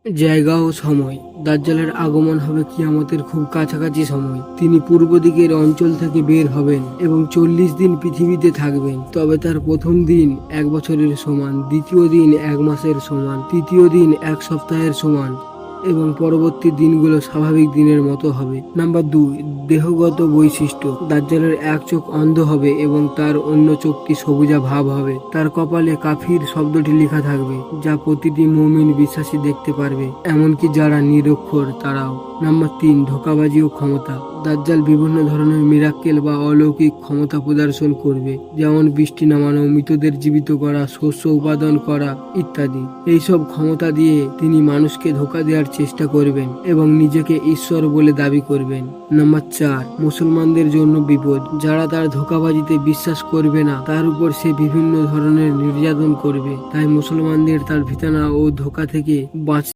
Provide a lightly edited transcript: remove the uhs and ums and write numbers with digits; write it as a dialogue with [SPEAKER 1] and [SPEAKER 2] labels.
[SPEAKER 1] জায়গা ও সময়। দাজ্জালের আগমন হবে কিয়ামতের খুব কাছাকাছি সময়। তিনি পূর্ব দিকের অঞ্চল থেকে বের হবেন এবং 40 দিন পৃথিবীতে থাকবেন। তবে তার প্রথম দিন 1 বছরের সমান, দ্বিতীয় দিন 1 মাসের সমান, তৃতীয় দিন 1 সপ্তাহের সমান এবং পরবর্তী দিনগুলো স্বাভাবিক দিনের মতো হবে। নাম্বার 2, দেহগত বৈশিষ্ট্য। দাজ্জালের এক চোখ অন্ধ হবে এবং তার অন্য চোখটি সবুজা ভাব হবে। তার কপালে কাফির শব্দটি লেখা থাকবে, যা প্রতিটি মুমিন বিশ্বাসী দেখতে পারবে, এমনকি যারা নিরক্ষর তারাও। নাম্বার 3, ধোঁকাবাজি ও ক্ষমতা। দাজ্জাল বিভিন্ন ধরনের মিরাক্কেল বা অলৌকিক ক্ষমতা প্রদর্শন করবে, যেমন বৃষ্টি নামানো, মৃতদের জীবিত করা, শস্য উৎপাদন করা ইত্যাদি। এইসব ক্ষমতা দিয়ে তিনি মানুষকে ধোঁকা দেওয়ার চেষ্টা করবেন এবং নিজেকে ঈশ্বর বলে দাবি করবেন। নাম্বার 4, মুসলমানদের জন্য বিপদ। যারা তার ধোঁকাবাজিতে বিশ্বাস করবে না, তার উপর সে বিভিন্ন ধরনের নির্যাতন করবে। তাই মুসলমানদের তার ফিতনা ও ধোঁকা থেকে বাঁচ